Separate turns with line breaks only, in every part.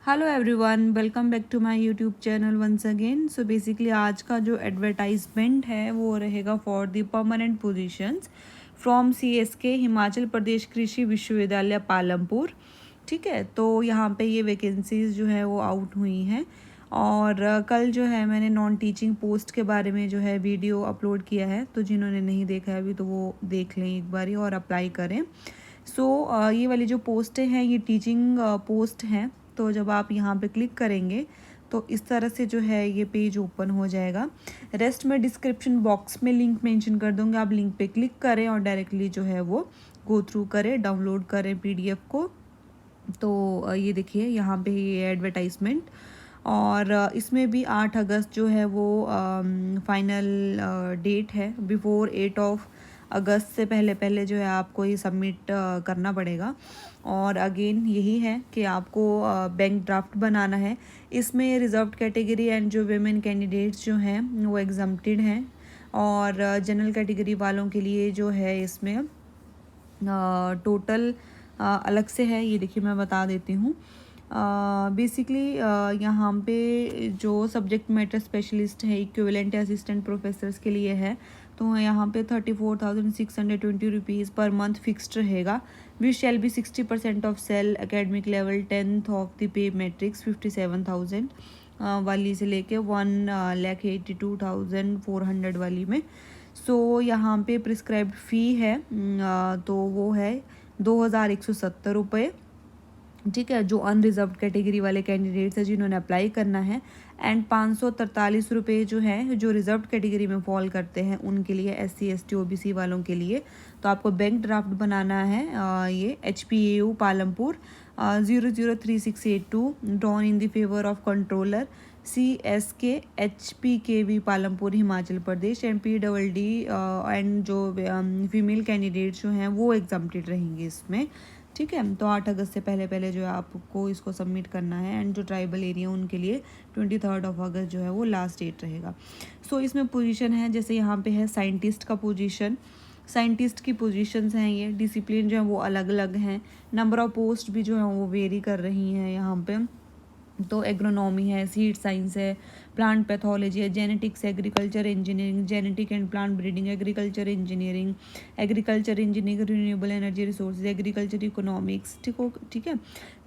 Hello everyone, welcome back to my YouTube channel once again. So basically आज का जो advertisement है वो रहेगा for the permanent positions from CSK Himachal Pradesh Krishi Vishwavidyalaya Palampur. ठीक है, तो यहाँ पे ये वैकेंसीज जो है वो आउट हुई हैं और कल जो है मैंने नॉन टीचिंग पोस्ट के बारे में जो है वीडियो अपलोड किया है, तो जिन्होंने नहीं देखा है अभी तो वो देख लें एक बारी और अप्लाई करें। ये वाली जो पोस्टें हैं ये टीचिंग पोस्ट हैं। तो जब आप यहाँ पे क्लिक करेंगे तो इस तरह से जो है ये पेज ओपन हो जाएगा। रेस्ट में डिस्क्रिप्शन बॉक्स में लिंक मेंशन कर दूँगी, आप लिंक पे क्लिक करें और डायरेक्टली जो है वो गो थ्रू करें, डाउनलोड करें पीडीएफ को। तो ये देखिए यहाँ पे ये एडवर्टाइजमेंट और इसमें भी 8 अगस्त जो है वो फाइनल डेट है। बिफोर 8 ऑफ अगस्त से पहले पहले जो है आपको ये सबमिट करना पड़ेगा। और अगेन यही है कि आपको बैंक ड्राफ्ट बनाना है। इसमें रिजर्व्ड कैटेगरी एंड जो वेमेन कैंडिडेट्स जो हैं वो एग्जम्प्टेड हैं और जनरल कैटेगरी वालों के लिए जो है इसमें टोटल अलग से है। ये देखिए मैं बता देती हूँ। बेसिकली यहाँ पे जो सब्जेक्ट मैटर स्पेशलिस्ट है इक्विवेलेंट असिस्टेंट प्रोफेसर्स के लिए है, तो यहाँ पे 34,620 रुपीज़ पर मंथ फिक्स्ड रहेगा। Which shall be 60% of cell academic level 10th of the pay matrix 57,000 वाली से लेके 1,82,400 वाली में। यहाँ पे प्रिस्क्राइब्ड फ़ी है तो वो है 2,170 रुपये। ठीक है, जो अनरिजर्व्ड कैटेगरी वाले कैंडिडेट्स हैं जिन्होंने अप्लाई करना है। एंड 543 रुपये जो है जो रिजर्व्ड कैटेगरी में फॉल करते हैं उनके लिए, SC ST OBC वालों के लिए। तो आपको बैंक ड्राफ्ट बनाना है ये HPAU Palampur 003682 drawn in the favour of controller CSK HPKV Palampur Himachal Pradesh MPDD and जो फीमेल कैंडिडेट्स जो हैं वो एग्जम्प्टेड रहेंगे इसमें। ठीक है, तो 8 अगस्त से पहले पहले जो है आपको इसको सबमिट करना है। एंड जो ट्राइबल एरिया उनके लिए 23 अगस्त जो है वो लास्ट डेट रहेगा। इसमें पोजीशन है, जैसे यहाँ पे है साइंटिस्ट का पोजीशन। साइंटिस्ट की पोजीशंस हैं ये, डिसिप्लिन जो है वो अलग अलग हैं। नंबर ऑफ पोस्ट भी जो है वो वेरी कर रही हैं यहाँ पे। तो एग्रोनॉमी है, सीड साइंस है, प्लांट पैथोलॉजी है, genetics, agriculture engineering, genetic and plant breeding, agriculture engineering, agriculture engineering, renewable energy resources, agriculture economics. ठीक है।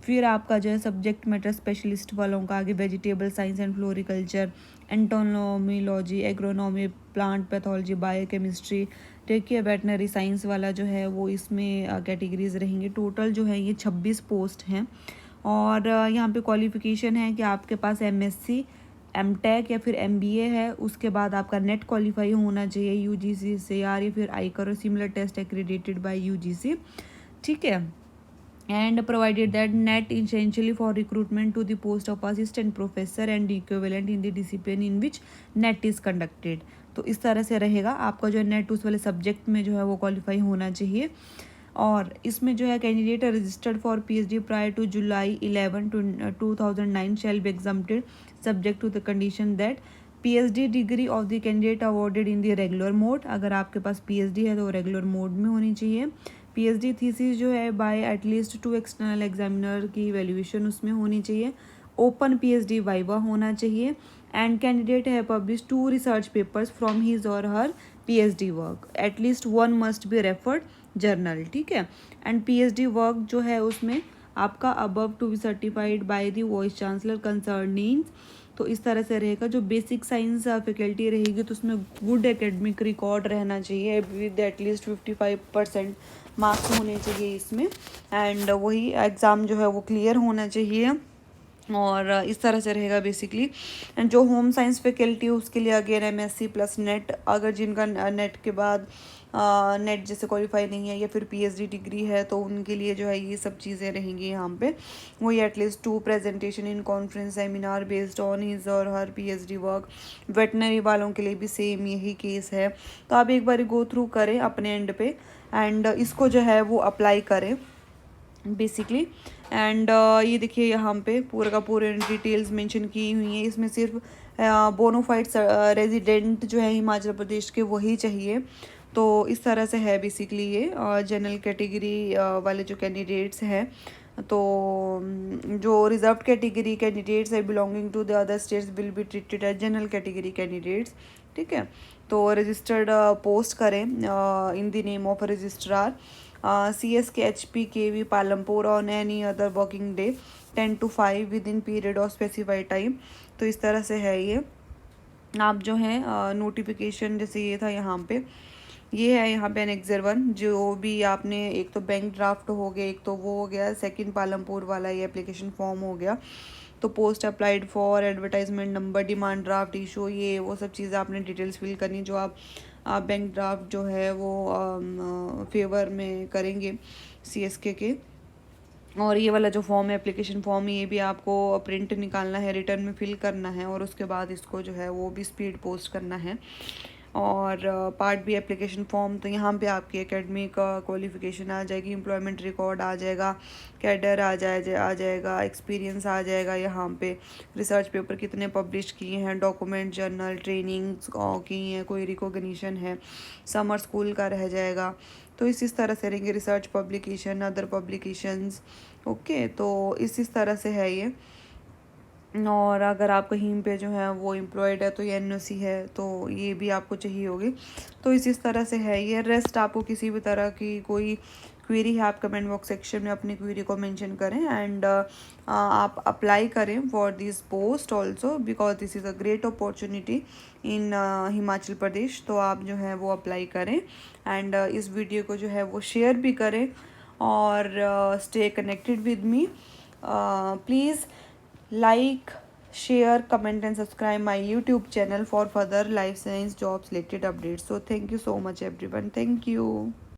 फिर आपका जो है सब्जेक्ट मैटर स्पेशलिस्ट वालों का आगे vegetable science and floriculture, entomology, agronomy, plant pathology, biochemistry, ठीक है, वेटनरी साइंस वाला जो है वो इसमें कैटेगरीज रहेंगे। टोटल जो है ये 26 पोस्ट हैं। और यहाँ पे क्वालिफ़िकेशन है कि आपके पास MSc MTech या फिर MBA है, उसके बाद आपका नेट क्वालिफाई होना चाहिए UGC से या फिर आईकर और similar test accredited by UGC। ठीक है, and provided that net essentially for recruitment to the post of assistant professor and equivalent in the discipline in which net is conducted। तो इस तरह से रहेगा आपका जो है नेट उस वाले सब्जेक्ट में जो है वो क्वालिफाई होना चाहिए। और इसमें जो है candidate registered for PhD prior to July 11 2009 shall be exempted subject to the condition that PhD degree of the candidate awarded in the regular mode. अगर आपके पास PhD है तो रेगुलर मोड में होनी चाहिए। PhD थीसिस जो है बाय एटलीस्ट 2 एक्सटर्नल एग्जामिनर की वैल्यूएशन उसमें होनी चाहिए। ओपन PhD वाइवा होना चाहिए। एंड कैंडिडेट है publish 2 research papers from his or her PhD work, at least 1 must be referred journal. ठीक है, एंड PhD वर्क जो है उसमें आपका above to be certified by the vice chancellor concerning. तो इस तरह से रहेगा। जो बेसिक साइंस फैकल्टी रहेगी तो उसमें गुड एकेडमिक रिकॉर्ड रहना चाहिए विद एटलीस्ट 55% मार्क्स होने चाहिए इसमें। एंड वही एग्ज़ाम जो है वो क्लियर होना चाहिए। और इस तरह से रहेगा बेसिकली। जो होम साइंस फैकल्टी है उसके लिए अगेन MSc प्लस नेट, अगर जिनका नेट के बाद नेट जैसे क्वालिफाई नहीं है या फिर PhD डिग्री है तो उनके लिए जो है ये सब चीज़ें रहेंगी यहाँ पे। वही at least 2 presentation in conference seminar based on his or her PhD work. Veterinary वालों के लिए भी सेम यही केस है। तो आप एक बार गो थ्रू करें अपने एंड पे एंड इसको जो है वो अप्लाई करें बेसिकली। एंड ये देखिए यहाँ पे पूरा का पूरे डिटेल्स मेंशन की हुई हैं। इसमें सिर्फ बोनोफाइड रेजिडेंट जो है हिमाचल प्रदेश के वही चाहिए। तो इस तरह से है बेसिकली ये जनरल कैटेगरी वाले जो कैंडिडेट्स हैं तो जो रिजर्व कैटेगरी कैंडिडेट्स है belonging to the other states will be treated as general category candidates, ठीक है। तो रजिस्टर्ड पोस्ट करें in the name of registrar CSK HPKV Palampur on any other working day 10 to 5 within period of specified time. तो इस तरह से है ये। आप जो है नोटिफिकेशन जैसे ये था यहाँ पे, ये है यहाँ पे एनेक्सर 1, जो भी आपने एक तो बैंक ड्राफ्ट हो गया, एक तो वो हो गया, सेकंड पालमपुर वाला ये एप्लीकेशन फॉर्म हो गया। तो post applied for, advertisement number, demand draft issue, ये वो सब चीज़ें आपने डिटेल्स फिल करनी जो आप बैंक ड्राफ्ट जो है वो फेवर में करेंगे CSK के। और ये वाला जो फॉर्म है एप्लीकेशन फॉर्म, ये भी आपको प्रिंट निकालना है, रिटर्न में फिल करना है और उसके बाद इसको जो है वो भी स्पीड पोस्ट करना है। और पार्ट बी एप्लीकेशन फॉर्म, तो यहाँ पे आपकी एकेडमिक क्वालिफिकेशन आ जाएगी, एम्प्लॉयमेंट रिकॉर्ड आ जाएगा, कैडर आ जाएगा, एक्सपीरियंस आ जाएगा, यहाँ पे रिसर्च पेपर कितने पब्लिश किए हैं, डॉक्यूमेंट, जर्नल, ट्रेनिंग्स की हैं, कोई रिकॉग्निशन है, समर स्कूल का रह जाएगा। तो इस तरह से रहेंगे, research publication, other publications, okay. तो इस तरह से है ये। और अगर आप कहीं पे जो है वो एम्प्लॉयड है तो ये NOC है, तो ये भी आपको चाहिए होगी। तो इस तरह से है ये। रेस्ट आपको किसी भी तरह की कोई क्वेरी है आप कमेंट बॉक्स सेक्शन में अपनी क्वेरी को मेंशन करें एंड आप अप्लाई करें for this post also because this is a great opportunity in Himachal Pradesh. तो आप जो है वो अप्लाई करें एंड इस वीडियो को जो है वो शेयर भी करें और stay connected with me. Please like, share, comment and subscribe my YouTube channel for further life science jobs related updates. So thank you so much everyone. Thank you.